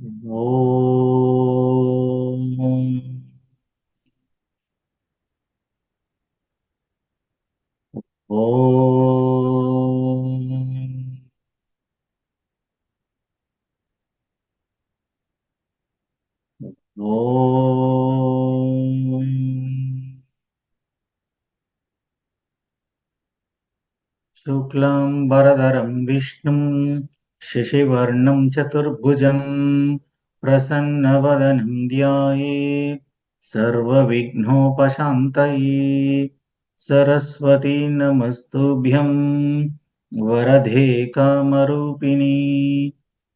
Om. Om. Om. Shuklam Bharadaram Vishnum Shashivarnam Chaturbhujam Prasannavadanam Dhyayet Sarva Vighnopashantaye Saraswati Namastubhyam Varadhe Kamarupini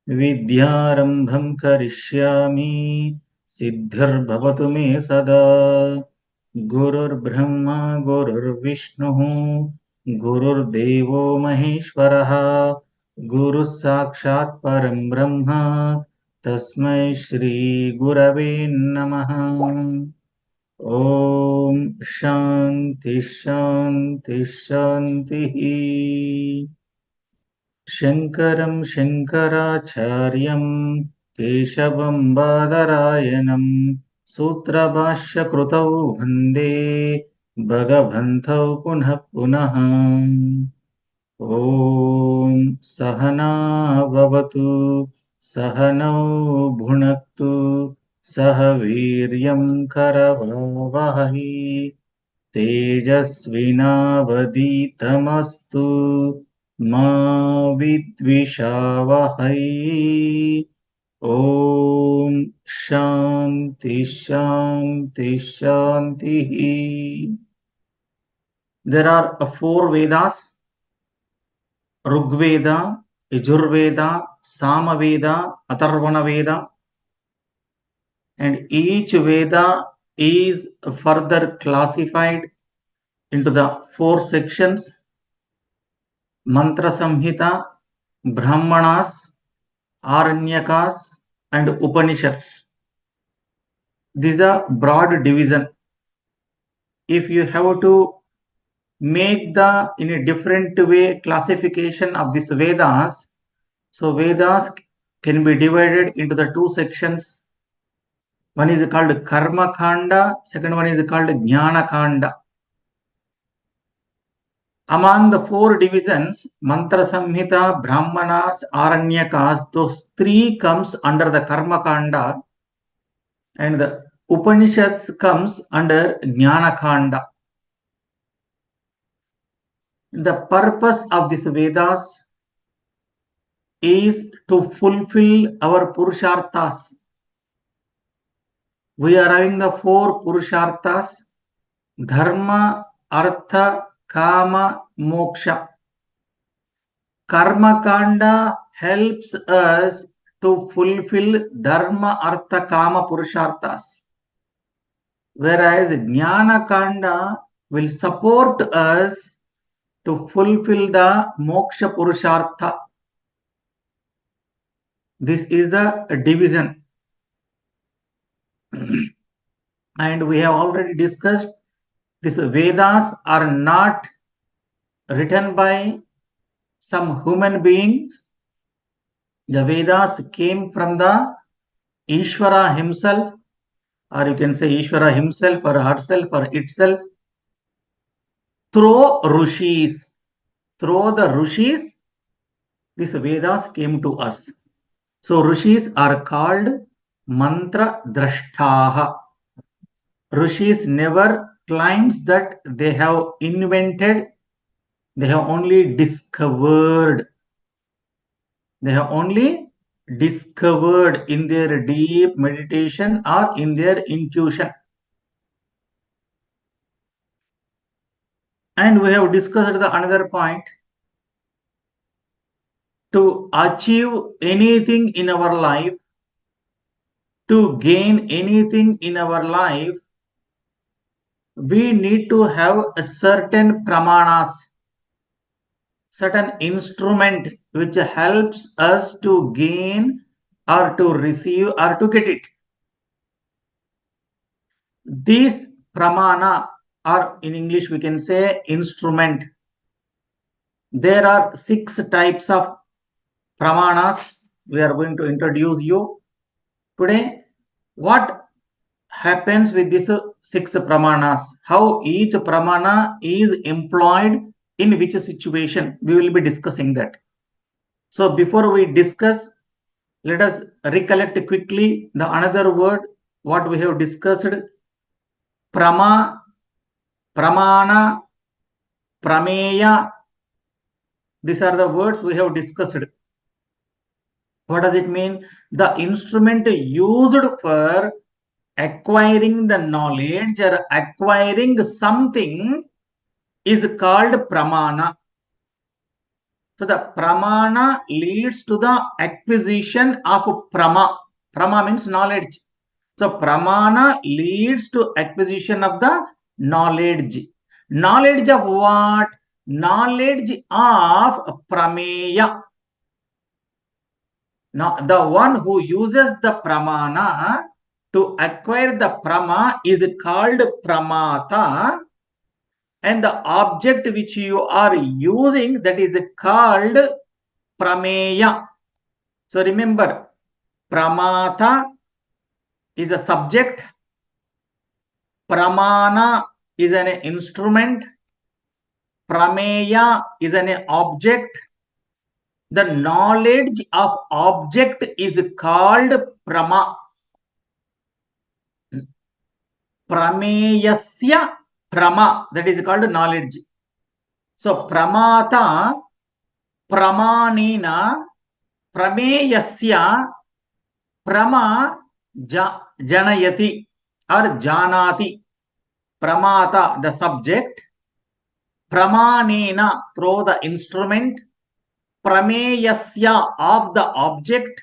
Vidyarambham Karishyami Siddharbhavatu me sada Gurur Brahma Gurur Vishnu गुरुर्देवो महेश्वरः गुरुः साक्षात् परं ब्रह्म तस्मै श्री गुरवे नमः। ओम शांति शांति शांतिः। शंकरं शंकराचार्यं केशवं बादरायणं सूत्रभाष्यकृतौ वन्दे भगवन्तौ पुनः पुनः। ॐ सहना भवतु सहनौ भुनक्तु सह वीर्यं करवावहै तेजस्विनावधीतमस्तु मा विद्विषावहै। ॐ शान्ति शान्ति शान्तिः। There are four Vedas: Rigveda, Yajurveda, Samaveda, Atharvana Veda, and each Veda is further classified into the four sections: Mantra Samhita, Brahmanas, Aranyakas, and Upanishads. This is a broad division. If you have to make the in a different way classification of these Vedas, so Vedas can be divided into the two sections. One is called Karma Kanda, second one is called Jnana Kanda. Among the four divisions, Mantra Samhita, Brahmanas, Aranyakas, those three comes under the Karma Kanda, and the Upanishads comes under Jnana Kanda. The purpose of these Vedas is to fulfill our Purusharthas. We are having the four Purusharthas: Dharma, Artha, Kama, Moksha. Karma Kanda helps us to fulfill Dharma, Artha, Kama, Purusharthas, whereas Jnana Kanda will support us to fulfill the Moksha Purushartha. This is the division. And we have already discussed these Vedas are not written by some human beings. The Vedas came from the Ishvara himself, or you can say Ishvara himself or herself or itself, through Rishis. Through the Rishis, these Vedas came to us. So Rishis are called Mantra Drashtaha. Rishis never claims that they have invented, they have only discovered. They have only discovered in their deep meditation or in their intuition. And we have discussed the another point. To achieve anything in our life, to gain anything in our life, we need to have a certain Pramāṇas, certain instrument which helps us to gain or to receive or to get it. These Pramāṇa, or in English we can say instrument. There are 6 types of Pramāṇas we are going to introduce you. Today, what happens with these 6 pramanas? How each pramana is employed in which situation? We will be discussing that. So before we discuss, let us recollect quickly the another word what we have discussed. Prama, pramana, prameya. These are the words we have discussed. What does it mean? The instrument used for acquiring the knowledge or acquiring something is called pramana. So the pramana leads to the acquisition of prama. Prama means knowledge. So pramana leads to acquisition of the knowledge. Knowledge of what? Knowledge of prameya. Now the one who uses the pramana to acquire the prama is called pramata, and the object which you are using, that is called prameya. So remember, pramata is a subject, pramana is an instrument, prameya is an object. The knowledge of object is called prama. Prameyasya prama, that is called knowledge. So pramata pramanena prameyasya prama janayati or janati. Pramata, the subject, pramanena, through the instrument, prameyasya, of the object,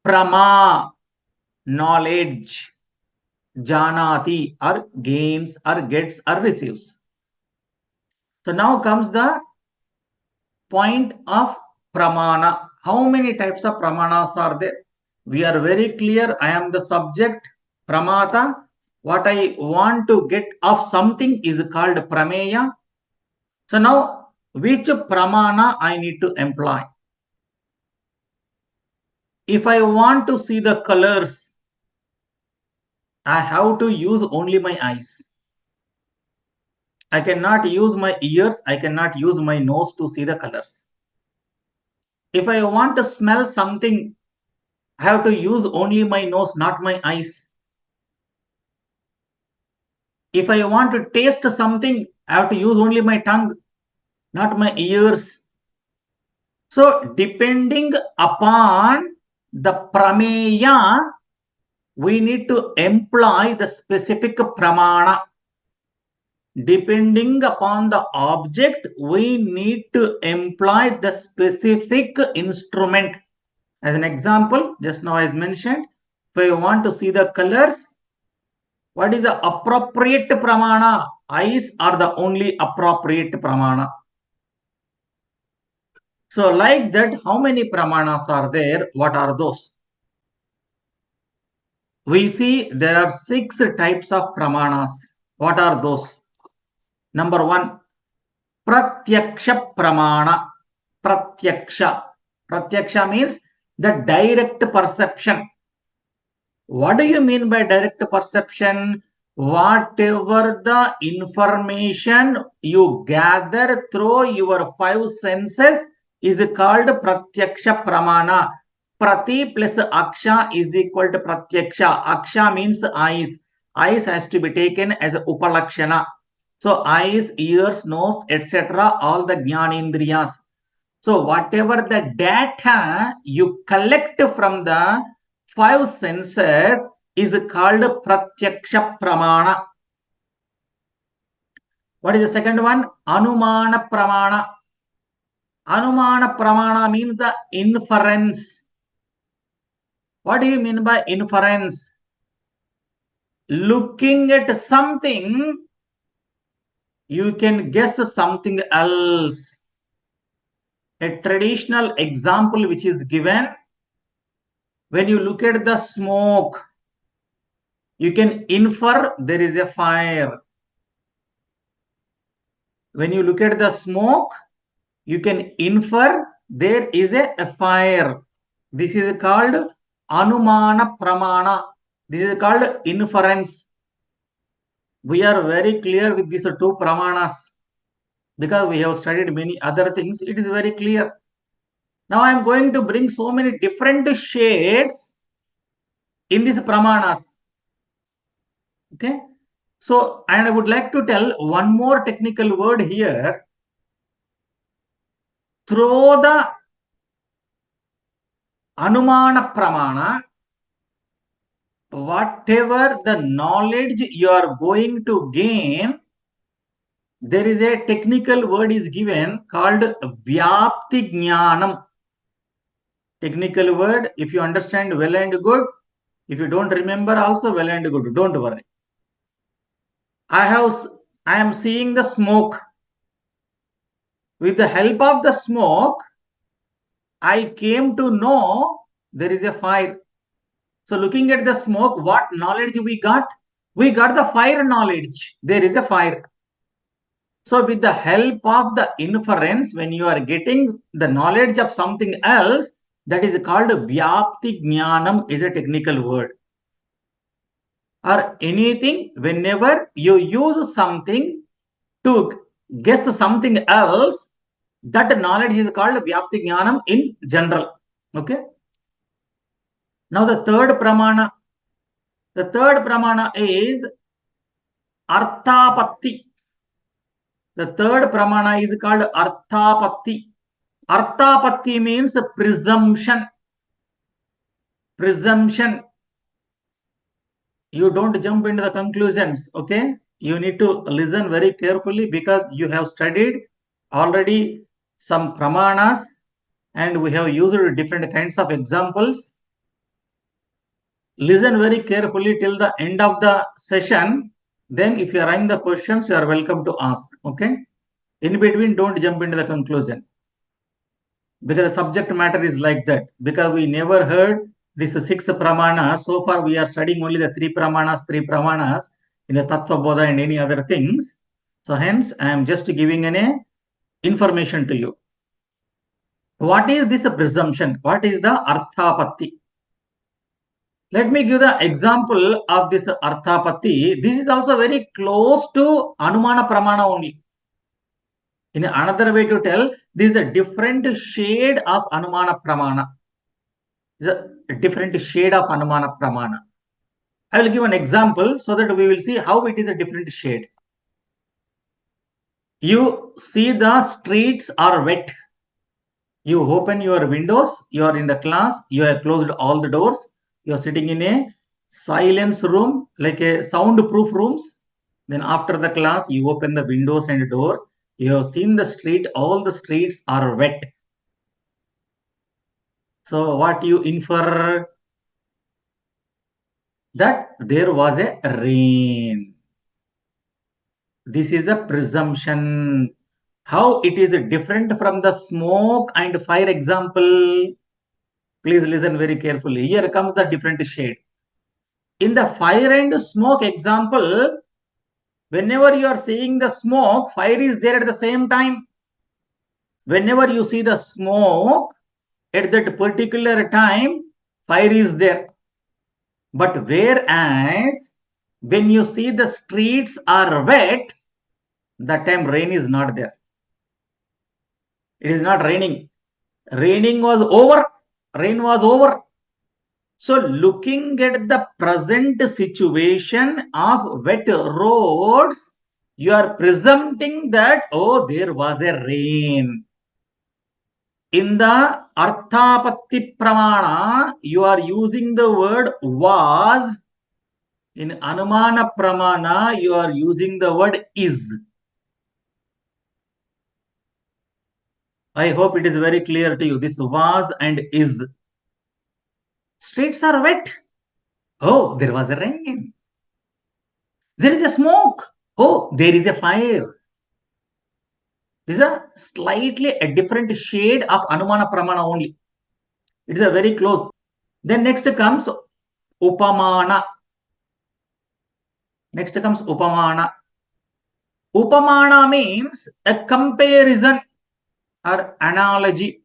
prama, knowledge, janati, or gains or gets or receives. So now comes the point of pramana. How many types of pramanas are there? We are very clear. I am the subject, pramata. What I want to get of something is called prameya. So now, which pramana I need to employ? If I want to see the colors, I have to use only my eyes. I cannot use my ears. I cannot use my nose to see the colors. If I want to smell something, I have to use only my nose, not my eyes. If I want to taste something, I have to use only my tongue, not my ears. So, depending upon the prameya, we need to employ the specific pramana. Depending upon the object, we need to employ the specific instrument. As an example, just now as mentioned, if I want to see the colors, what is the appropriate pramana? Eyes are the only appropriate pramana. So like that, how many pramanas are there? What are those? We see there are 6 types of pramanas. What are those? Number 1, pratyaksha pramana. Pratyaksha. Pratyaksha means the direct perception. What do you mean by direct perception? Whatever the information you gather through your 5 senses is called pratyaksha pramana. Prati plus aksha is equal to pratyaksha. Aksha means eyes. Eyes has to be taken as upalakshana. So eyes, ears, nose, etc. all the jnanendriyas. So whatever the data you collect from the 5 senses is called pratyaksha pramana. What is the second one? Anumana pramana. Anumana pramana means the inference. What do you mean by inference? Looking at something, you can guess something else. A traditional example which is given, when you look at the smoke, you can infer there is a fire. When you look at the smoke, you can infer there is a fire. This is called Anumana Pramāṇa. This is called inference. We are very clear with these two Pramāṇas because we have studied many other things. It is very clear. Now I am going to bring so many different shades in these Pramāṇas. Okay. So, and I would like to tell one more technical word here. Through the Anumana Pramāṇa, whatever the knowledge you are going to gain, there is a technical word is given called Vyapti Jnanam. Technical word, if you understand well and good, if you don't remember also well and good, don't worry. I am seeing the smoke. With the help of the smoke, I came to know there is a fire. So looking at the smoke, what knowledge we got? We got the fire knowledge. There is a fire. So with the help of the inference, when you are getting the knowledge of something else, that is called Vyapti Jnanam, is a technical word. Or anything, whenever you use something to guess something else, that knowledge is called Vyapti Jnanam in general. Okay. Now the third Pramāṇa. The third Pramāṇa is Arthapatti. The third Pramāṇa is called Arthapatti. Arthapatti means presumption. Presumption. You don't jump into the conclusions, okay? You need to listen very carefully because you have studied already some Pramāṇas and we have used different kinds of examples. Listen very carefully till the end of the session. Then if you are having the questions, you are welcome to ask, okay? In between, don't jump into the conclusion. Because the subject matter is like that. Because we never heard this 6 Pramāṇas. So far, we are studying only the 3 Pramāṇas in the Tattva Bodha and any other things. So hence, I am just giving an information to you. What is this presumption? What is the Arthapatti? Let me give the example of this Arthapatti. This is also very close to Anumana Pramāṇa only. In another way to tell, this is a different shade of Anumana Pramāṇa. This is a different shade of Anumana Pramāṇa. I will give an example so that we will see how it is a different shade. You see the streets are wet. You open your windows, you are in the class, you have closed all the doors, you are sitting in a silence room, like a soundproof rooms. Then after the class, you open the windows and doors. You have seen the street, all the streets are wet. So what you infer? That there was a rain. This is a presumption. How it is different from the smoke and fire example? Please listen very carefully. Here comes the different shade. In the fire and smoke example, whenever you are seeing the smoke, fire is there at the same time. Whenever you see the smoke, at that particular time, fire is there. But whereas, when you see the streets are wet, that time rain is not there. It is not raining. Raining was over. Rain was over. So looking at the present situation of wet roads, you are presuming that, oh, there was a rain. In the Arthapatti Pramāṇa, you are using the word was. In Anumana Pramāṇa, you are using the word is. I hope it is very clear to you. This was and is. Streets are wet. Oh, there was a rain. There is a smoke. Oh, there is a fire. This is a slightly a different shade of Anumana Pramāṇa only. It is a very close. Then next comes Upamāna. Next comes Upamāna. Upamāna means a comparison or analogy.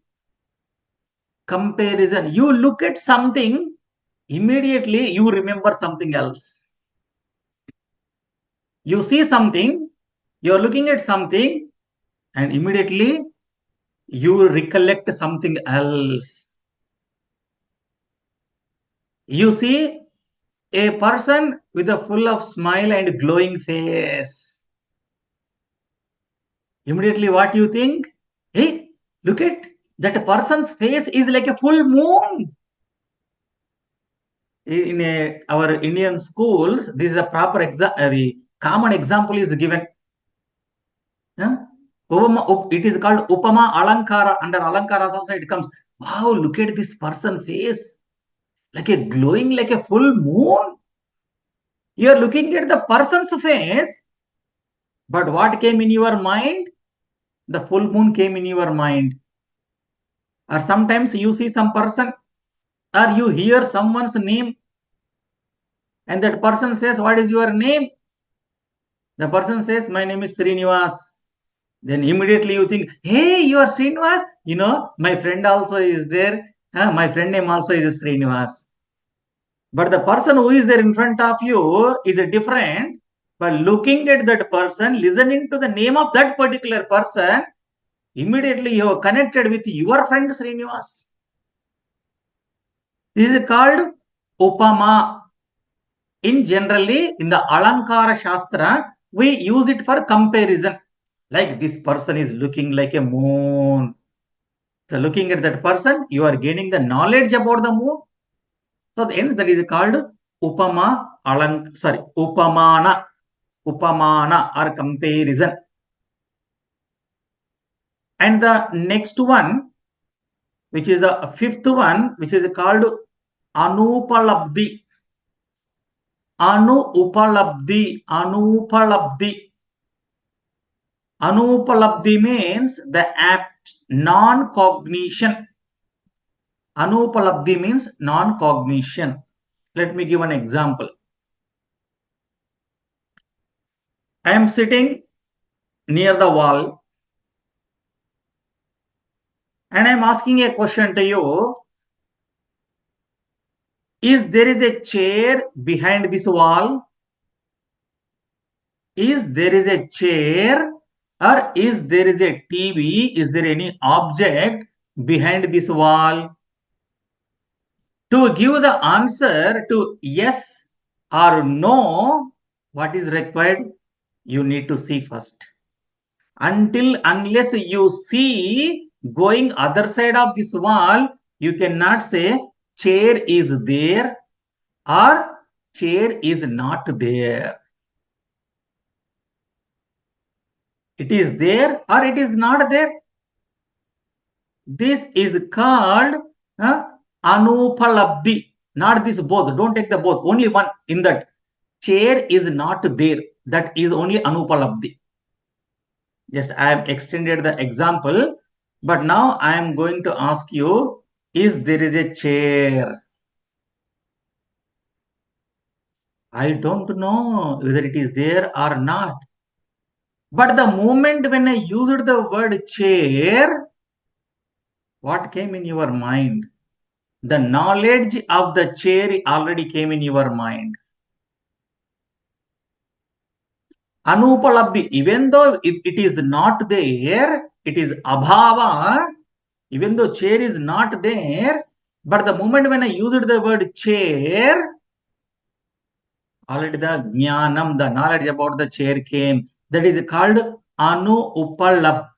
Comparison. You look at something immediately you remember something else. You see something, you're looking at something, and immediately you recollect something else. You see a person with a full of smile and glowing face. Immediately what you think? Hey, look at that person's face is like a full moon. In our Indian schools, this is a proper the common example is given. Huh? It is called Upama Alankara. Under Alankaras also it comes. Wow, look at this person face. Like a glowing like a full moon. You are looking at the person's face. But what came in your mind? The full moon came in your mind. Or sometimes you see some person or you hear someone's name and that person says, what is your name? The person says, my name is Srinivas. Then immediately you think, hey, you are Srinivas? You know, my friend also is there. My friend name also is Srinivas. But the person who is there in front of you is different. But looking at that person, listening to the name of that particular person, immediately you are connected with your friend Srinivas. This is called Upama. In generally, in the Alankara Shastra, we use it for comparison. Like this person is looking like a moon. So looking at that person, you are gaining the knowledge about the moon. So the end that is called Upamana or comparison. And the next one, which is the fifth one, which is called Anupalabdhi. Anupalabdhi. Anupalabdhi means the non-cognition. Anupalabdhi means non-cognition. Let me give an example. I am sitting near the wall and I am asking a question to you. Is there a chair behind this wall? Is there a chair or is there a TV? Is there any object behind this wall? To give the answer to yes or no, what is required? You need to see first. Unless you see going other side of this wall, you cannot say chair is there or chair is not there. It is there or it is not there. This is called Anupalabdhi. Not this both. Don't take the both. Only one in that. Chair is not there. That is only Anupalabdhi. Just I have extended the example. But now I am going to ask you, is there is a chair? I don't know whether it is there or not. But the moment when I used the word chair, what came in your mind? The knowledge of the chair already came in your mind. Anupalabdhi, even though it is not there, it is abhava, even though chair is not there, but the moment when I used the word chair, already the jnanam, the knowledge about the chair came. That is called Anupalabdhi,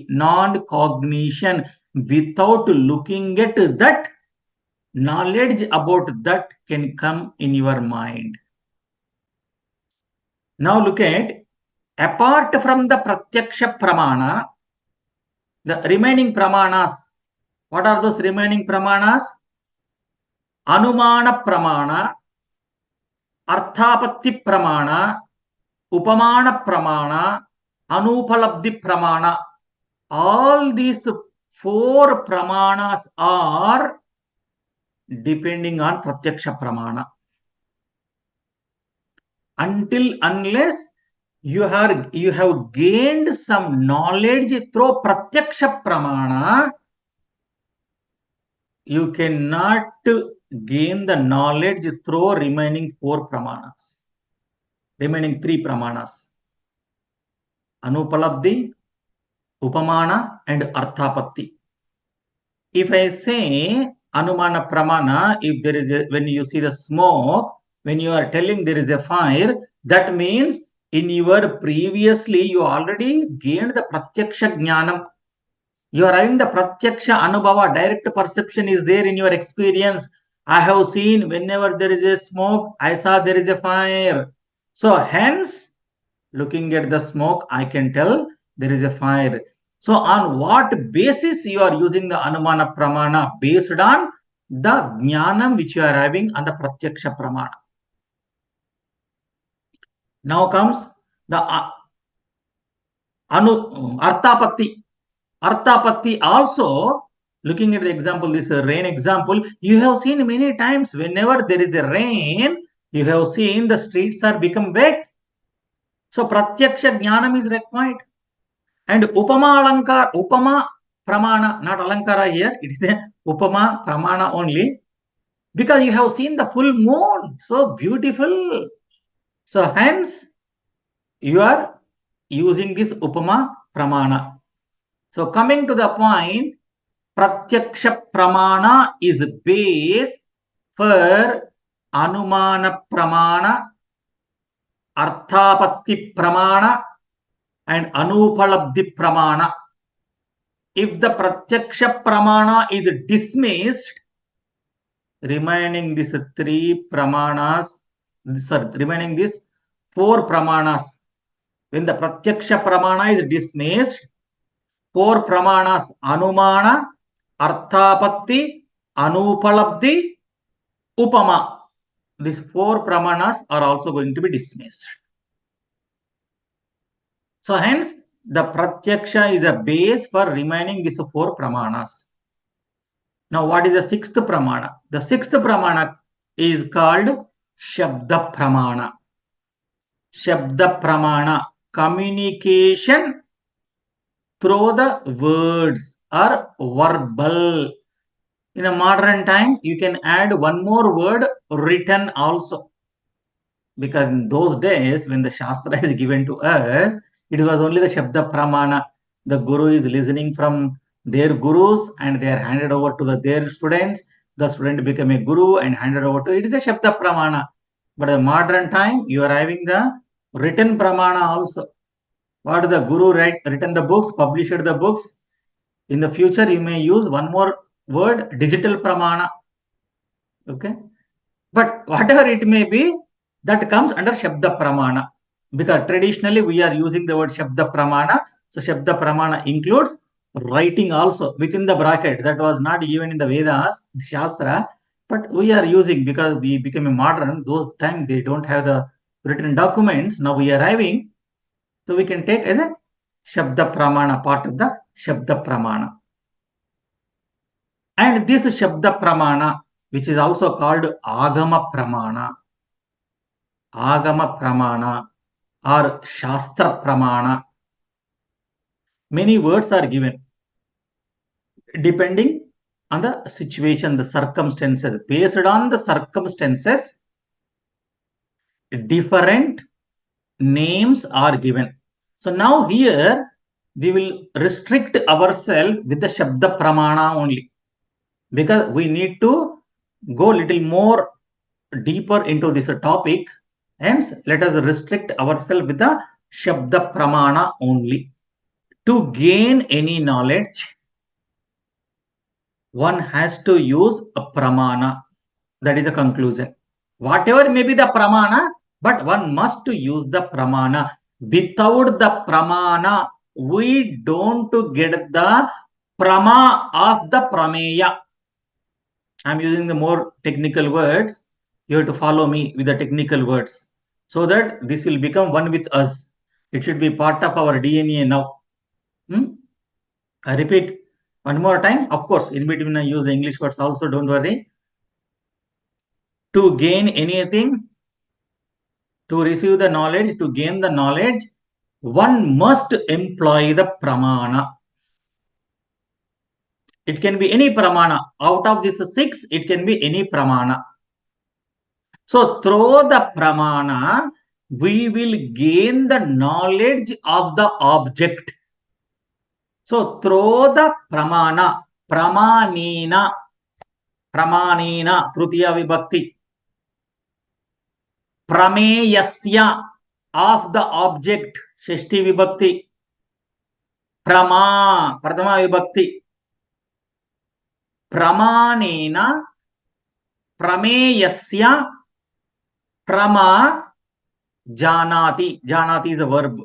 non-cognition. Without looking at that, knowledge about that can come in your mind. Now look at, apart from the Pratyaksha Pramāṇa, the remaining Pramāṇas, what are those remaining Pramāṇas? Anumana Pramāṇa, Arthapatti Pramāṇa, Upamana Pramāṇa, Anupalabdhi Pramāṇa. All these four Pramāṇas are depending on Pratyaksha Pramāṇa. Unless you have gained some knowledge through Pratyaksha Pramāṇa, you cannot gain the knowledge through remaining 4 pramanas, remaining 3 pramanas. Anupalabdhi, Upamana and Arthapatti. If I say Anumana Pramana, if there is when you see the smoke, when you are telling there is a fire, that means in your previously you already gained the Pratyaksha Jnanam. You are having the Pratyaksha Anubhava, direct perception is there in your experience. I have seen whenever there is a smoke, I saw there is a fire. So hence, looking at the smoke, I can tell there is a fire. So on what basis you are using the Anumana Pramana? Based on the Jnanam which you are having on the Pratyaksha Pramana. Now comes the Arthapatti. Arthapatti also, looking at the example, this rain example, you have seen many times whenever there is a rain, you have seen the streets are become wet. So Pratyaksha Jnanam is required. And Upama Alankara, Upama Pramana, not Alankara here, it is a Upama Pramana only, because you have seen the full moon, so beautiful. So hence, you are using this Upama Pramana. So coming to the point, Pratyaksha Pramana is base for Anumana Pramana, Arthapatti Pramana and Anupalabdhi Pramana. If the Pratyaksha Pramana is dismissed, remaining these 3 Pramanas, remaining these 4 Pramanas, when the Pratyaksha Pramana is dismissed, 4 Pramanas, Anumana, Arthapatti, Anupalabdhi, Upama, these 4 Pramanas are also going to be dismissed. So hence, the Pratyaksha is a base for remaining these 4 Pramanas. Now, what is the 6th Pramana? The 6th Pramana is called Shabda Pramana. Shabda Pramana, communication through the words or verbal. In a modern time, you can add one more word, written also. Because in those days, when the Shastra is given to us, it was only the Shabda Pramana. The Guru is listening from their Gurus and they are handed over to their students. The student become a Guru and handed over to it is a Shabda Pramana. But in modern time, you are having the written Pramana also. What the Guru written the books, published the books. In the future, you may use one more word, digital Pramana. Okay. But whatever it may be, that comes under Shabda Pramana. Because traditionally we are using the word Shabda Pramana. So Shabda Pramana includes writing also within the bracket. That was not even in the Vedas, Shastra. But we are using because we became a modern. Those times they don't have the written documents. Now we are having. So we can take as a Shabda Pramana, part of the Shabda Pramana. And this Shabda Pramana, which is also called Agama Pramana. Agama Pramana or Shastra Pramana. Many words are given depending on the situation, the circumstances. Based on the circumstances, different names are given. So now here we will restrict ourselves with the Shabda Pramana only, because we need to go little more deeper into this topic. Hence, let us restrict ourselves with the Shabda Pramana only. To gain any knowledge, one has to use a Pramana. That is a conclusion. Whatever may be the Pramana, but one must to use the Pramana. Without the Pramana, we don't get the Prama of the Prameya. I am using the more technical words. You have to follow me with the technical words, so that this will become one with us. It should be part of our DNA now. I repeat one more time. Of course, in between I use the English words also, don't worry. To gain anything, to receive the knowledge, to gain the knowledge, one must employ the Pramana. It can be any pramana. Out of these 6, it can be any pramana. So through the pramana, we will gain the knowledge of the object. So through the pramana, pramanina, tritiya vibhakti, prameyasya, of the object, shashti vibhakti, prama, prathama vibhakti, pramanena, prameyasya, prama, janati. Janati is a verb.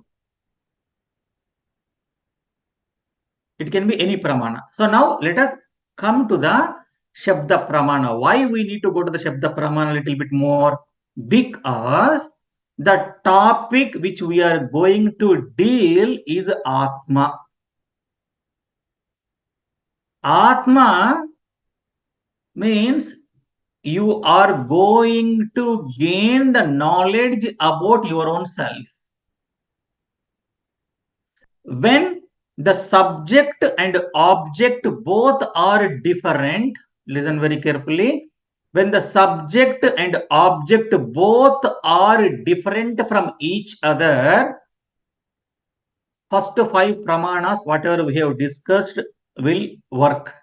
It can be any pramana. So now let us come to the Shabda Pramana. Why we need to go to the Shabda Pramana a little bit more? Because the topic which we are going to deal is Atma. Atma means you are going to gain the knowledge about your own self. When the subject and object both are different, listen very carefully. When the subject and object both are different from each other, first 5 pramanas, whatever we have discussed, will work.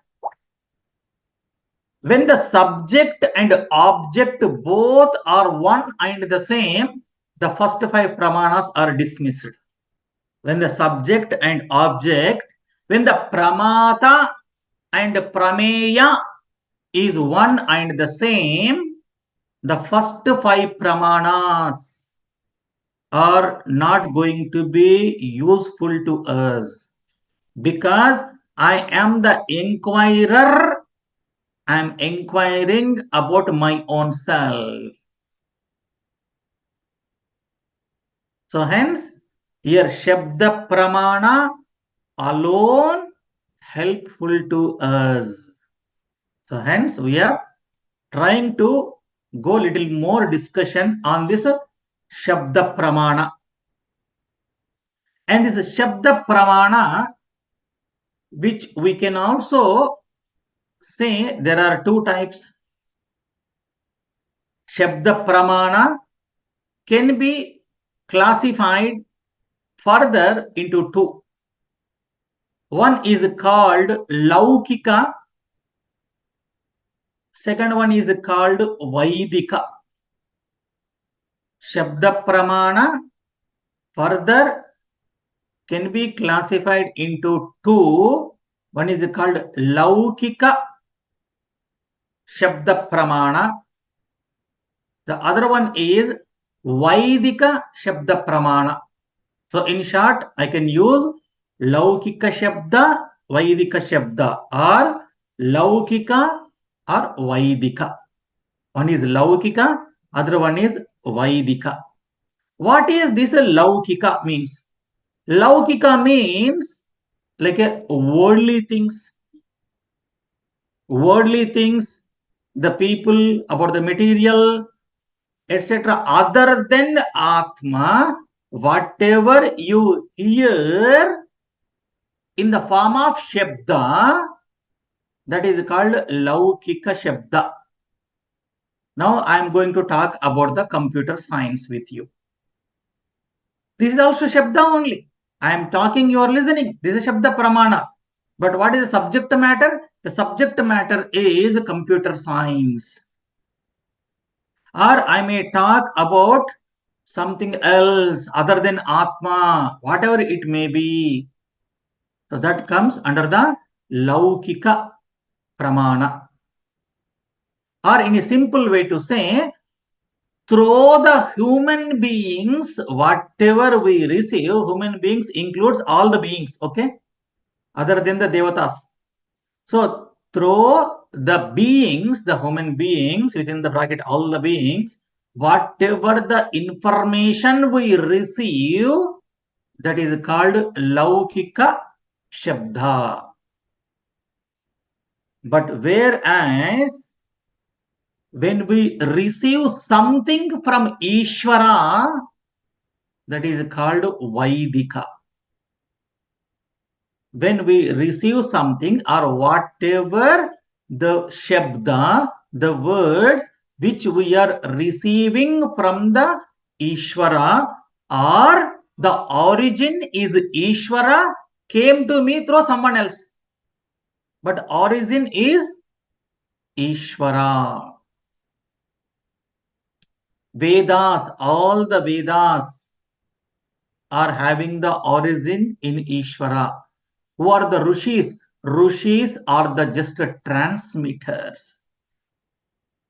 When the subject and object both are one and the same, the first 5 pramanas are dismissed. When the subject and object, when the pramata and prameya is one and the same, the first 5 pramanas are not going to be useful to us, because I am the inquirer. I am inquiring about my own self. So hence, here Shabda Pramana alone helpful to us. So hence, we are trying to go little more discussion on this Shabda Pramana. And this Shabda Pramana, which we can also say there are 2 types. Shabda Pramana can be classified further into 2. One is called Laukika, second one is called Vaidika. Shabda Pramana further can be classified into 2. One is called Laukika Shabda Pramana. The other one is Vaidika Shabda Pramana. So in short, I can use Laukika Shabda, Vaidika Shabda, or Laukika or Vaidika. One is Laukika, other one is Vaidika. What is this Laukika means? Laukika means like a worldly things. Worldly things, the people, about the material, etc. Other than Atma, whatever you hear in the form of Shabda, that is called Laukika Shabda. Now I am going to talk about the computer science with you. This is also Shabda only. I am talking, you are listening. This is Shabda Pramana. But what is the subject matter? The subject matter is computer science. Or I may talk about something else other than Atma, whatever it may be. So that comes under the Laukika Pramana. Or in a simple way to say, through the human beings, whatever we receive, human beings includes all the beings, okay? Other than the Devatas. So through the beings, the human beings, within the bracket, all the beings, whatever the information we receive, that is called Laukika Shabda. But whereas, when we receive something from Ishvara, that is called Vaidika. when we receive something or whatever the shabda, the words which we are receiving from the Ishvara, or the origin is Ishvara, came to me through someone else. But origin is Ishvara. Vedas, all the Vedas are having the origin in Ishvara. Who are the Rishis? Rishis are the just transmitters.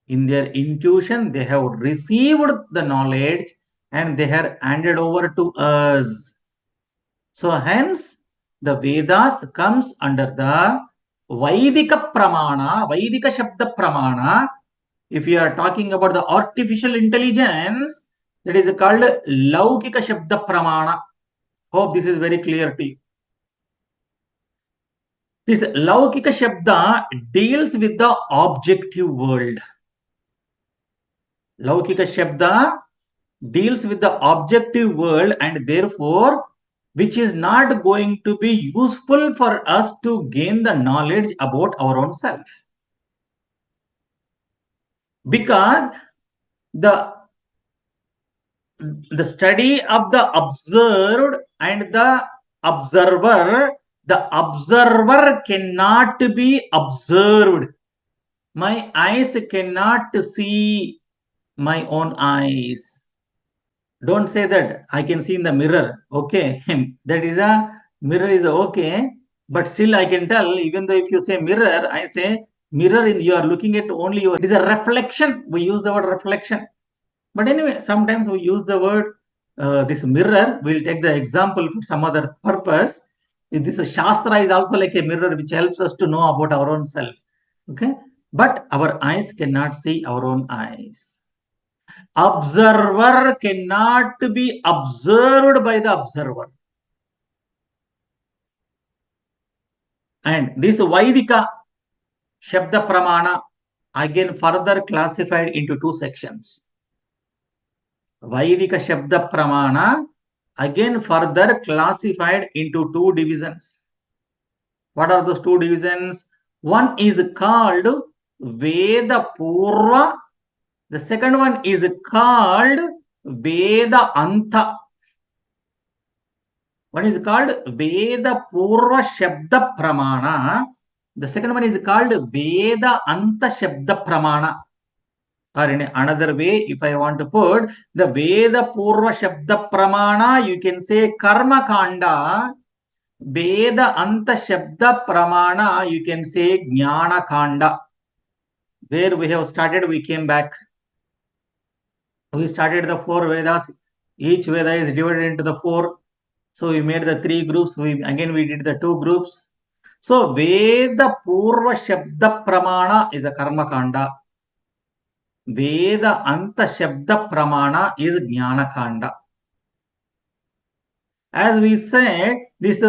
In their intuition, they have received the knowledge and they have handed over to us. So hence, the Vedas comes under the Vaidika Pramāṇa, Vaidika Shabda Pramāṇa. If you are talking about the artificial intelligence, that is called Laukika Shabda Pramāṇa. Hope this is very clear to you. This Laukika Shabda deals with the objective world. Laukika Shabda deals with the objective world and therefore which is not going to be useful for us to gain the knowledge about our own self. Because the study of the observed and the observer cannot be observed. My eyes cannot see my own eyes. Don't say that I can see in the mirror. Okay, that is a mirror is okay, but still I can tell, even though if you say mirror, I say mirror, in you are looking at only your, it is a reflection. We use the word reflection. But anyway, sometimes we use the word this mirror. We'll take the example for some other purpose. This Shastra is also like a mirror which helps us to know about our own self. Okay, but our eyes cannot see our own eyes. Observer cannot be observed by the observer. And this Vaidika Shabda Pramāṇa again further classified into two sections. Vaidika Shabda Pramāṇa again further classified into two divisions. What are those two divisions? One is called Veda Purva. The second one is called Veda Anta. One is called Veda Purva Shabda Pramāṇa. The second one is called Veda Anta Shabda Pramāṇa. Or in another way, if I want to put the Veda Purva Shabda Pramāṇa, you can say Karma Kanda. Veda Anta Shabda Pramāṇa, you can say Jnana Kanda. Where we have started, we came back. We started the four Vedas. Each Veda is divided into the four. So we made the three groups. We did the two groups. So Veda Purva Shabda Pramāṇa is a Karma Kanda. Veda Anta Shabda Pramāṇa is Jnana Kanda. As we said, this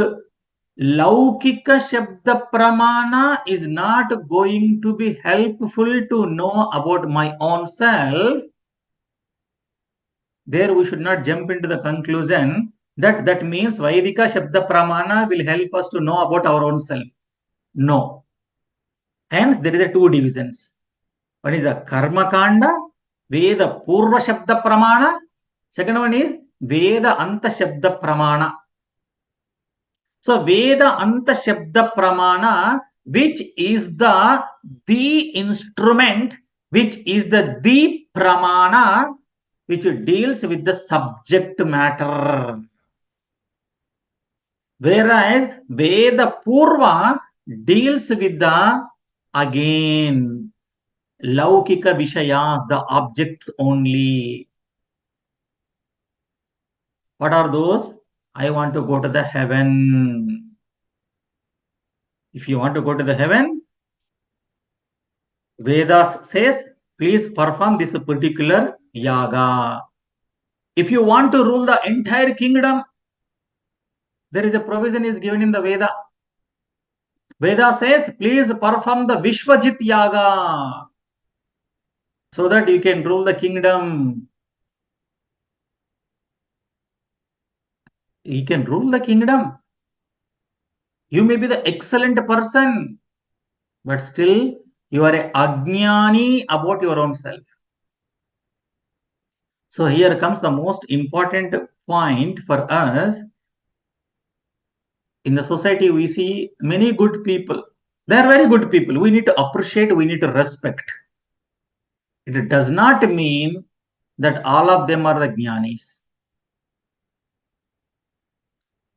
Laukika Shabda Pramāṇa is not going to be helpful to know about my own self. There we should not jump into the conclusion that means Vaidika Shabda Pramāṇa will help us to know about our own self. No. Hence, there is a two divisions. One is a Karma Kanda, Veda Purva Shabda Pramāṇa. Second one is Veda Anta Shabda Pramāṇa. So, Veda Anta Shabda Pramāṇa, which is the instrument, which is the Pramāṇa, which deals with the subject matter. Whereas Veda Purva deals with the, again, Laukika Vishayas, the objects only. What are those? I want to go to the heaven. If you want to go to the heaven, Vedas says, please perform this particular yaga. If you want to rule the entire kingdom, there is a provision is given in the Veda. Veda says, please perform the Vishvajit yaga so that you can rule the kingdom. You can rule the kingdom. You may be the excellent person, but still you are a ajnani about your own self. So here comes the most important point for us. In the society, we see many good people. They are very good people. We need to appreciate, we need to respect. It does not mean that all of them are the jnanis.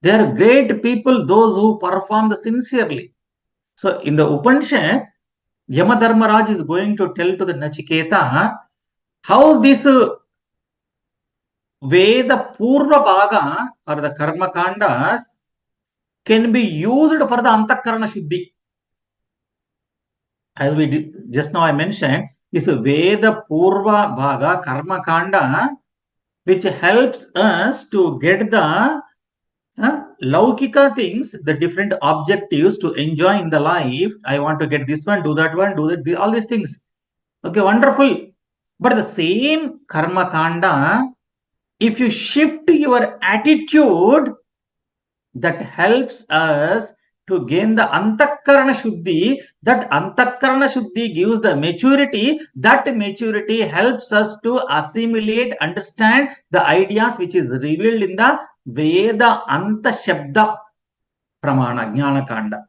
They are great people, those who perform sincerely. So in the Upanishad, Yamadharmaraj is going to tell to the Nachiketa how this Veda Purva Bhaga or the Karma Kandas can be used for the Antakarana Shuddhi. As we did, just now I mentioned, this Veda Purva Bhaga Karma Kanda, which helps us to get the Laukika things, the different objectives to enjoy in the life. I want to get this one, do that one, do that, all these things. Okay, wonderful. But the same Karma Kanda, if you shift your attitude, that helps us to gain the Antakarana Shuddhi. That Antakarana Shuddhi gives the maturity. That maturity helps us to assimilate, understand the ideas which is revealed in the Veda Anta Shabda Pramāṇa Jnana Kanda.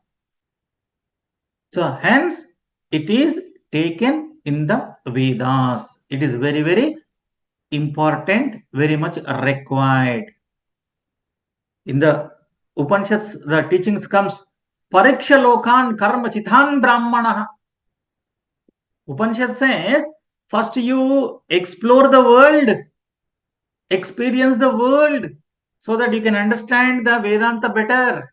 So hence it is taken in the Vedas. It is very, very important, very much required. In the Upanishads, the teachings comes Pariksha Lokan Karma Chitan Brahmana. Upanishad says, first you explore the world, experience the world, so that you can understand the Vedanta better.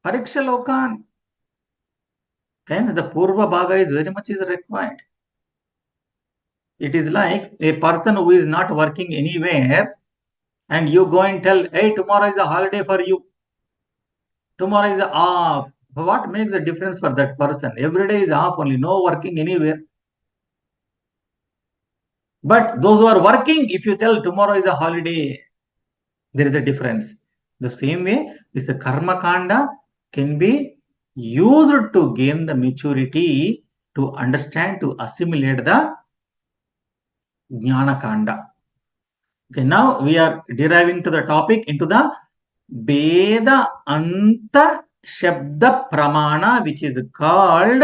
Pariksha Lokan. Hence the Purva Bhaga is very much is required. It is like a person who is not working anywhere and you go and tell, hey, tomorrow is a holiday for you. Tomorrow is off. What makes the difference for that person? Every day is off only, no working anywhere. But those who are working, if you tell tomorrow is a holiday, there is a difference. The same way, this Karma Kanda can be used to gain the maturity, to understand, to assimilate the Jnana Kanda. Okay, now we are deriving to the topic into the Veda Anta Shabda Pramāṇa, which is called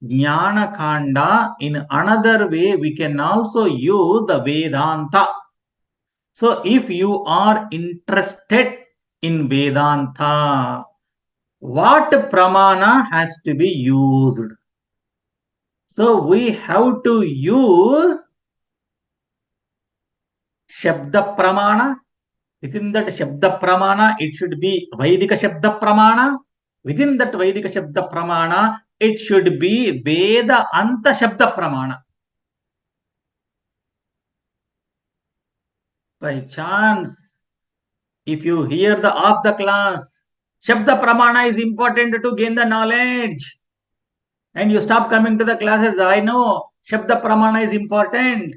Jnana Kanda. In another way, we can also use the Vedanta. So if you are interested in Vedanta, what Pramāṇa has to be used? So we have to use Shabda Pramāṇa. Within that Shabda Pramāṇa, it should be Vaidika Shabda Pramāṇa. Within that Vaidika Shabda Pramāṇa, it should be Veda Anta Shabda Pramāṇa. By chance, if you hear of the class, Shabda Pramāṇa is important to gain the knowledge, and you stop coming to the classes, I know Shabda Pramāṇa is important.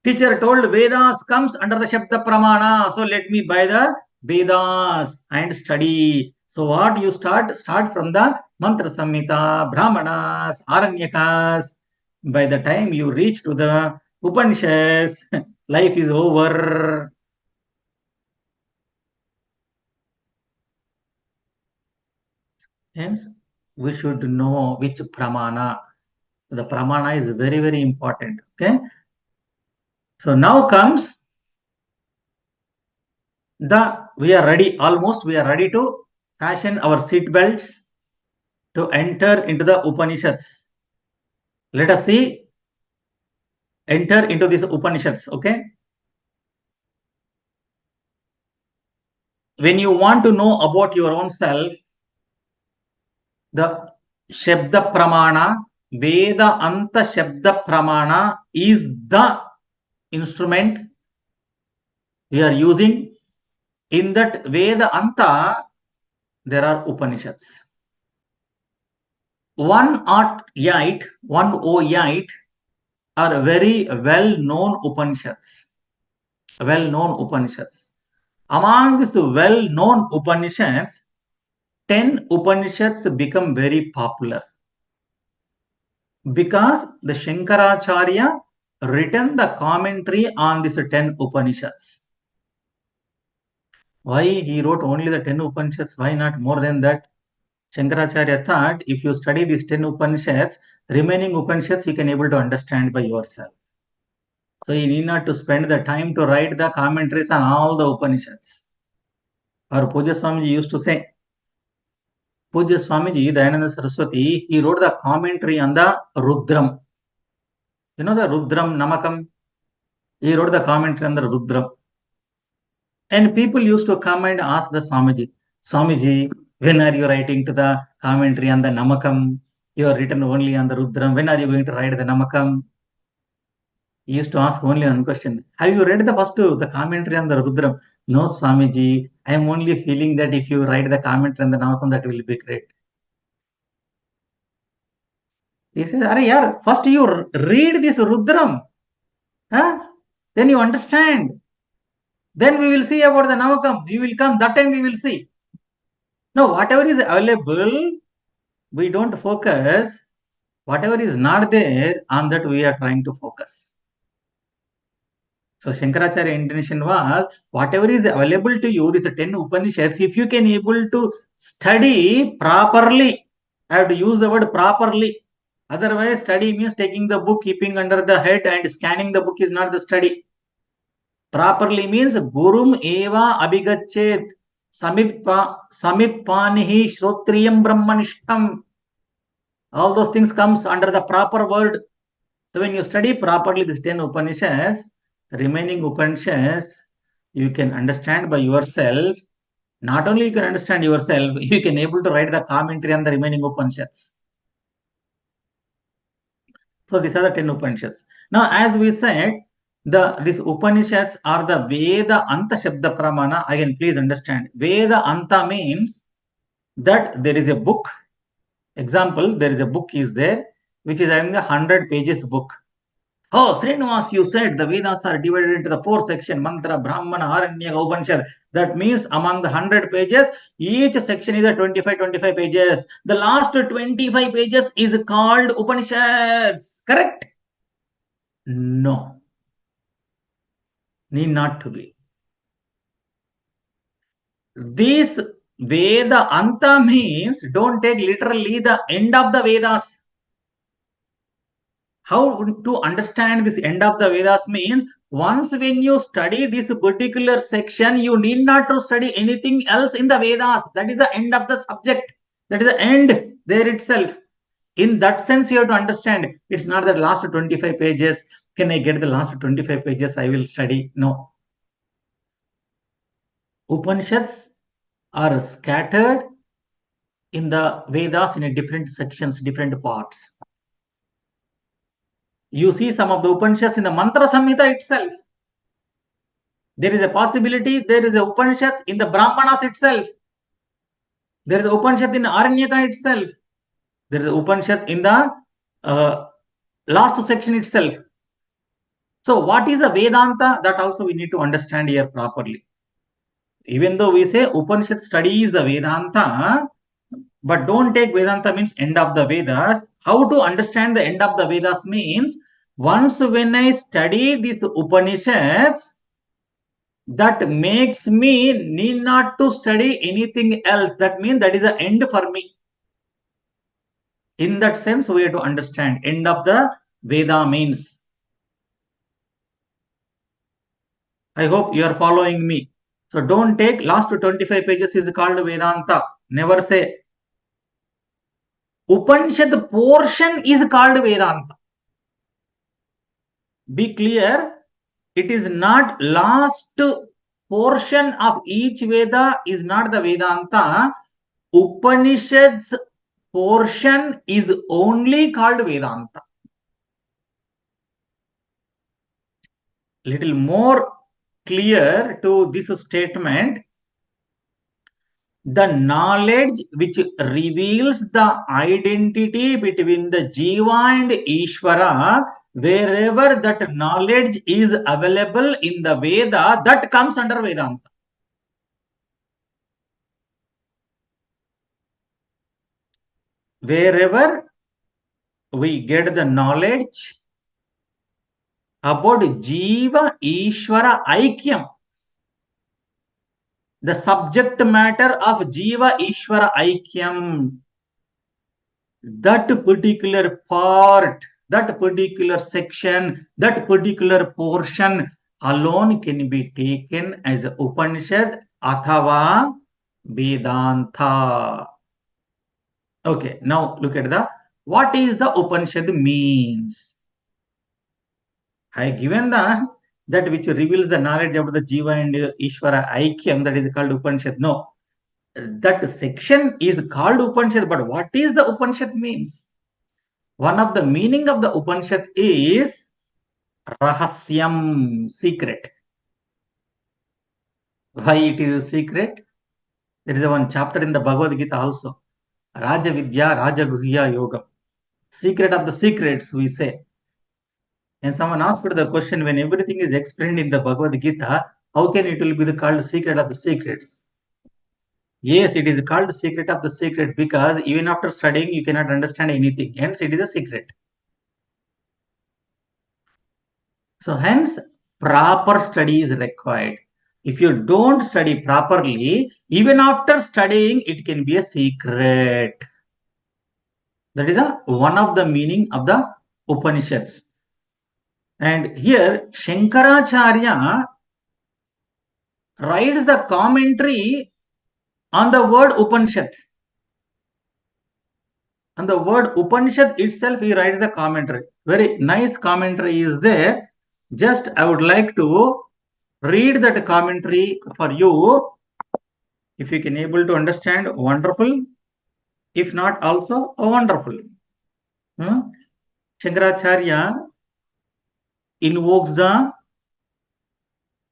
Teacher told Vedas comes under the Shabda Pramāṇa, so let me buy the Vedas and study. So what you start from the Mantra Samhita, Pramāṇas, Aranyakas. By the time you reach to the Upanishads, life is over. Hence, we should know which Pramāṇa. The Pramāṇa is very, very important. Okay. So now comes we are ready, almost we are ready to fashion our seat belts to enter into the Upanishads. Let us see, enter into these Upanishads, okay? When you want to know about your own self, the Shabda Pramāṇa, Veda Anta Shabda Pramāṇa is the instrument we are using. In that Veda Anta, there are Upanishads. 108 are very well-known Upanishads. Well-known Upanishads. Among these well-known Upanishads, 10 Upanishads become very popular because the Shankaracharya written the commentary on these 10 Upanishads. Why he wrote only the 10 Upanishads? Why not more than that? Shankaracharya thought if you study these 10 Upanishads, remaining Upanishads you can able to understand by yourself. So you need not to spend the time to write the commentaries on all the Upanishads. Our Puja Swamiji used to say, Puja Swamiji, Dayananda Saraswati, he wrote the commentary on the Rudram. You know the Rudram Namakam? He wrote the commentary on the Rudram. And people used to come and ask the Swamiji, Swamiji, when are you writing to the commentary on the Namakam? You are written only on the Rudram. When are you going to write the Namakam? He used to ask only one question. Have you read the first the commentary on the Rudram? No, Swamiji. I am only feeling that if you write the commentary on the Namakam, that will be great. He says, Are yaar, first you read this Rudram. Huh? Then you understand. Then we will see about the Namakam. You will come. That time we will see. Now, whatever is available, we don't focus. Whatever is not there, on that we are trying to focus. So Shankaracharya intention was, whatever is available to you, these 10 Upanishads, if you can able to study properly, I have to use the word properly. Otherwise, study means taking the book, keeping under the head and scanning the book is not the study. Properly means Gurum Eva Abhigachet Samipanihi Shrotriyam Brahmanishtam. All those things comes under the proper word. So when you study properly these 10 Upanishads, remaining Upanishads, you can understand by yourself. Not only you can understand yourself, you can able to write the commentary on the remaining Upanishads. So these are the 10 Upanishads. Now, as we said, these Upanishads are the Veda Anta Shabda Pramāṇa. Again, please understand. Veda Anta means that there is a book. Example, there is a book is there, which is having a 100 pages book. Oh, Srinivas, you said the Vedas are divided into the 4 sections, Mantra, Brahmana, Aranya, Upanishad. That means among the 100 pages, each section is a 25 pages. The last 25 pages is called Upanishads. Correct? No. Need not to be. This Veda Anta means don't take literally the end of the Vedas. How to understand this end of the Vedas means once when you study this particular section, you need not to study anything else in the Vedas. That is the end of the subject. That is the end there itself. In that sense, you have to understand. It's not the last 25 pages. Can I get the last 25 pages? I will study. No. Upanishads are scattered in the Vedas in a different sections, different parts. You see some of the Upanishads in the Mantra Samhita itself. There is a possibility there is a Upanishads in the Brahmanas itself. There is a Upanishad in Aranyaka itself. There is a Upanishad in the last section itself. So what is a Vedanta? That also we need to understand here properly. Even though we say Upanishad studies the Vedanta, but don't take Vedanta means end of the Vedas. How to understand the end of the Vedas means once when I study these Upanishads, that makes me need not to study anything else. That means that is the end for me. In that sense, we have to understand end of the Veda means. I hope you are following me. So don't take last 25 pages is called Vedanta. Never say. Upanishad portion is called Vedanta. Be clear. It is not last portion of each Veda is not the Vedanta. Upanishads portion is only called Vedanta. Little more clear to this statement. The knowledge which reveals the identity between the Jiva and Ishvara, wherever that knowledge is available in the Veda, that comes under Vedanta. wherever we get the knowledge about Jiva Ishvara Aikyam, the subject matter of Jiva Ishvara Aikyam, that particular part, that particular section, that particular portion alone can be taken as Upanishad Athava Vedanta. Okay, now look at what is the Upanishad means. I given that which reveals the knowledge about the Jiva and Ishvara Aikyam, that is called Upanishad. No, that section is called Upanishad, but what is the Upanishad means? One of the meaning of the Upanishad is Rahasyam, secret. Why it is a secret? There is one chapter in the Bhagavad Gita also. Raja Vidya, Raja Guhya Yoga. Secret of the secrets, we say. And someone asked the question, when everything is explained in the Bhagavad Gita, how can it will be called secret of the secrets? Yes, it is called secret of the secret because even after studying, you cannot understand anything. Hence, it is a secret. So, hence, proper study is required. If you don't study properly, even after studying, it can be a secret. That is one of the meaning of the Upanishads. And here, Shankaracharya writes the commentary on the word Upanishad. On the word Upanishad itself, he writes the commentary. Very nice commentary is there. Just I would like to read that commentary for you. If you can able to understand, wonderful. If not, also wonderful. Shankaracharya invokes the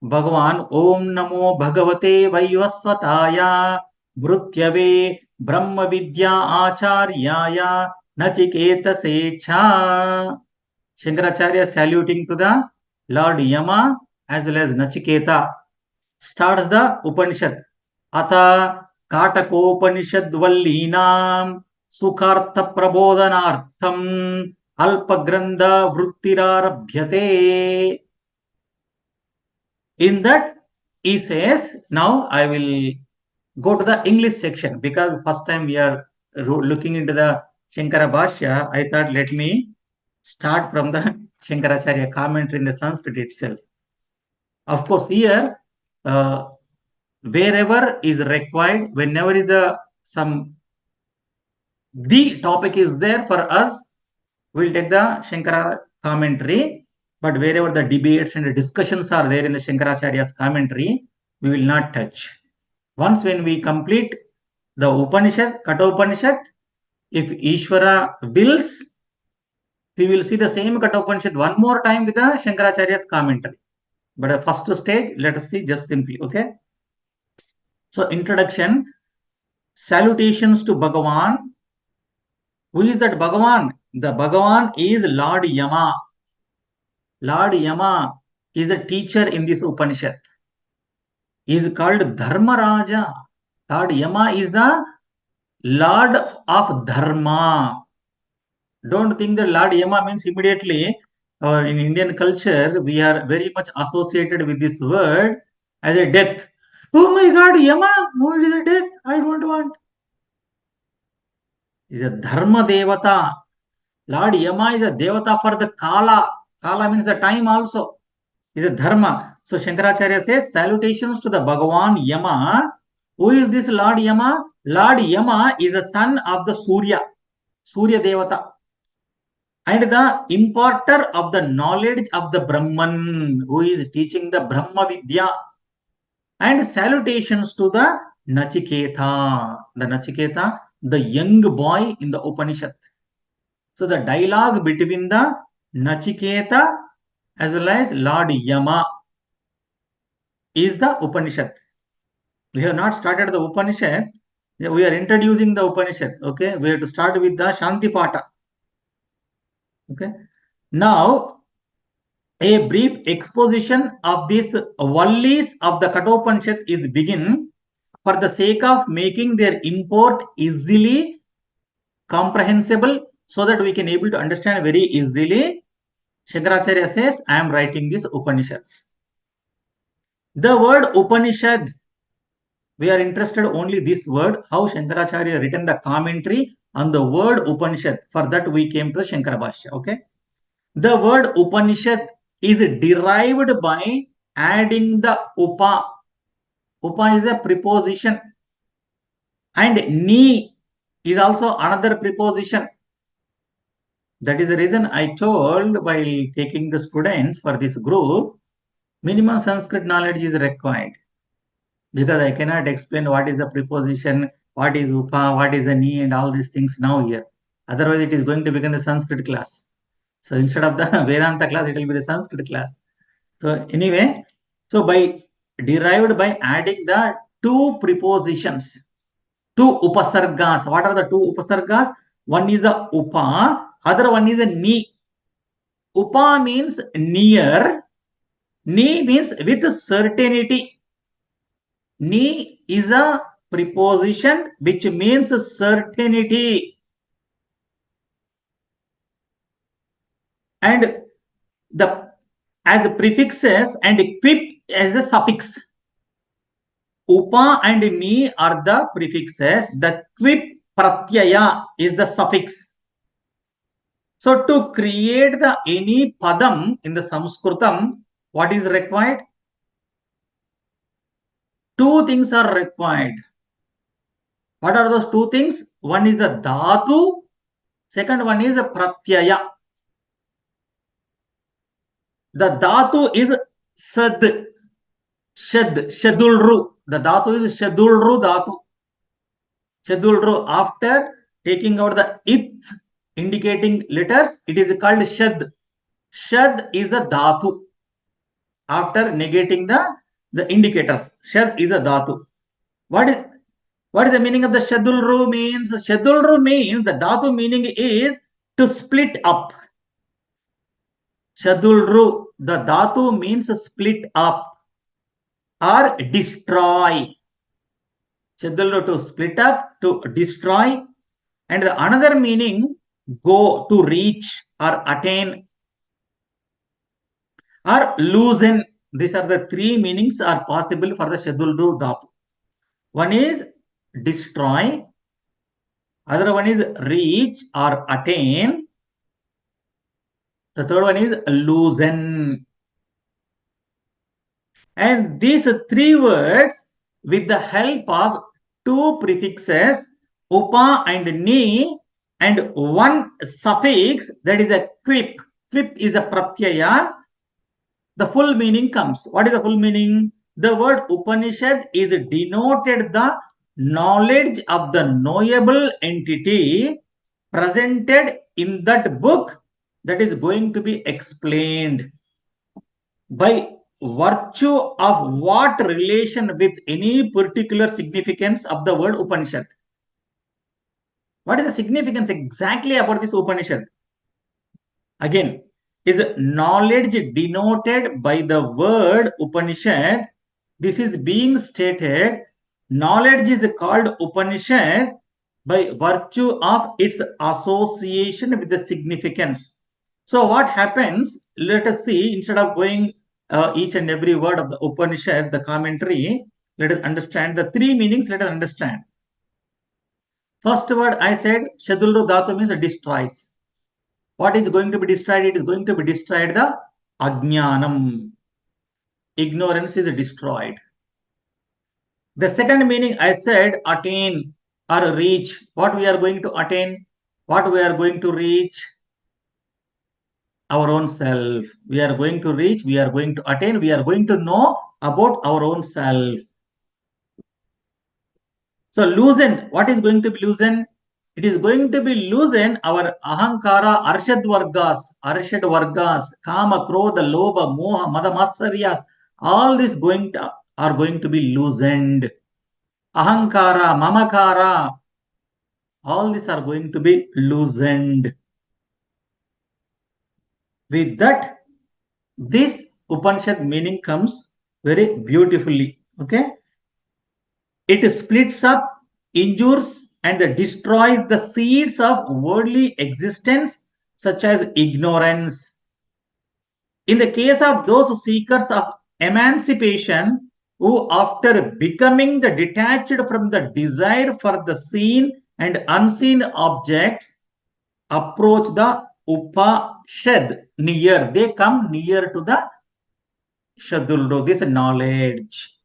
Bhagavan Om Namo Bhagavate Vaivasvataya Mrutyave Brahma Vidya Acharyaya Nachiketa Secha. Shankaracharya saluting to the Lord Yama as well as Nachiketa starts the Upanishad. Atha Katakopanishad Vallinam Sukhartha Prabodhanartham Alpagranda Vruttirarabhyate. In that, he says, now I will go to the English section because first time we are looking into the Shankara Bhashya. I thought let me start from the Shankaracharya commentary in the Sanskrit itself. Of course, here, wherever is required, whenever is the topic is there for us, we'll take the Shankara commentary. But wherever the debates and the discussions are there in the Shankaracharya's commentary, we will not touch. Once when we complete the Upanishad, Kathopanishad, if Ishvara wills, we will see the same Kathopanishad one more time with the Shankaracharya's commentary. But the first stage, let us see just simply, okay? So, introduction, salutations to Bhagavan. Who is that Bhagavan? The Bhagavan is Lord Yama. Lord Yama is a teacher in this Upanishad. He is called Dharmaraja. Lord Yama is the Lord of Dharma. Don't think that Lord Yama means immediately, or in Indian culture, we are very much associated with this word as a death. Oh my God, Yama, no, it is a death. I don't want. He is a Dharma Devata. Lord Yama is a Devata for the Kala. Kala means the time also. Is a Dharma. So Shankaracharya says, salutations to the Bhagavan Yama. Who is this Lord Yama? Lord Yama is the son of the Surya Devata. And the importer of the knowledge of the Brahman, who is teaching the Brahma Vidya. And salutations to the Nachiketa. The Nachiketa, the young boy in the Upanishad. So the dialogue between the Nachiketa as well as Lord Yama is the Upanishad. We have not started the Upanishad. We are introducing the Upanishad. Okay, we have to start with the Shanti Pata. Okay, now a brief exposition of these vallis of the Kathopanishad is begin for the sake of making their import easily comprehensible, so that we can able to understand very easily. Shankaracharya says, I am writing these Upanishads. The word Upanishad, we are interested only this word, how Shankaracharya written the commentary on the word Upanishad. For that we came to Shankara Bhashya. Okay. The word Upanishad is derived by adding the upa. Upa is a preposition, and ni is also another preposition. That is the reason I told while taking the students for this group, minimum Sanskrit knowledge is required, because I cannot explain what is a preposition, what is upa, what is a ni, and all these things now here. Otherwise, it is going to become the Sanskrit class. So instead of the Vedanta class, it will be the Sanskrit class. So anyway, so derived by adding the two prepositions, two upasargas. What are the two upasargas? One is a upa, other one is a ni. Upa means near, ni means with certainty. Ni is a preposition which means certainty, and the as prefixes and quip as the suffix. Upa and ni are the prefixes. The quip pratyaya is the suffix. So to create the any padam in the Sanskritam, what is required? Two things are required. What are those two things? One is the dhatu, second one is the pratyaya. The dhatu is sad, shadulru. The dhatu is shadulru dhatu. Shadulru. After taking out the it indicating letters, it is called shad. Shad is the dhatu. After negating the indicators, shad is a dhatu. What is the meaning of the shadulru means? Shadulru means the dhatu meaning is to split up. Shadulru, the dhatu means split up or destroy. Shadulru, to split up, to destroy. And the another meaning, go, to reach or attain or loosen. These are the three meanings are possible for the Shadulru dhatu. One is destroy, other one is reach or attain, the third one is loosen. And these three words, with the help of two prefixes, upa and ni, and one suffix, that is a quip. Quip is a pratyaya. The full meaning comes. What is the full meaning? The word Upanishad is denoted the knowledge of the knowable entity presented in that book that is going to be explained. By virtue of what relation with any particular significance of the word Upanishad. What is the significance exactly about this Upanishad? Again, is knowledge denoted by the word Upanishad. This is being stated. Knowledge is called Upanishad by virtue of its association with the significance. So what happens? Let us see, instead of going each and every word of the Upanishad, the commentary, let us understand the three meanings. Let us understand. First word I said, Shadulru Dhatu means destroys. What is going to be destroyed? It is going to be destroyed the Ajnanam. Ignorance is destroyed. The second meaning I said, attain or reach. What we are going to attain? What we are going to reach? Our own self. We are going to reach, we are going to attain, we are going to know about our own self. So loosen, what is going to be loosen? It is going to be loosen our ahankara, arshad vargas, kama, krodha, lobha, moha, mada, matsaryas. All this are going to be loosened. Ahankara, mamakara, all these are going to be loosened. With that, this Upanishad meaning comes very beautifully. Okay. It splits up, injures, and destroys the seeds of worldly existence, such as ignorance. In the case of those seekers of emancipation, who after becoming the detached from the desire for the seen and unseen objects, approach the Upanishad near, they come near to the Shaduldo, this knowledge.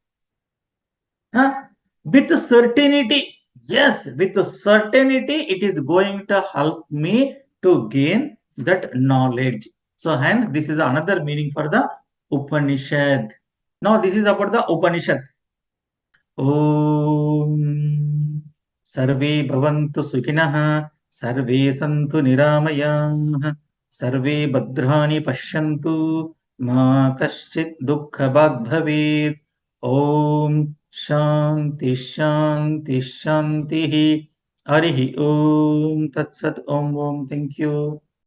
With certainty, yes, with certainty, it is going to help me to gain that knowledge. So, hence, this is another meaning for the Upanishad. Now, this is about the Upanishad. Om Sarve Bhavantu Sukhinah, Sarve Santu Niramayah, Sarve Bhadrani Pashyantu, Ma Kaschit Dukkha Bhavet. Om Shanti Shanti Shanti. Harihi Om Tat Sat Om Om. Thank you.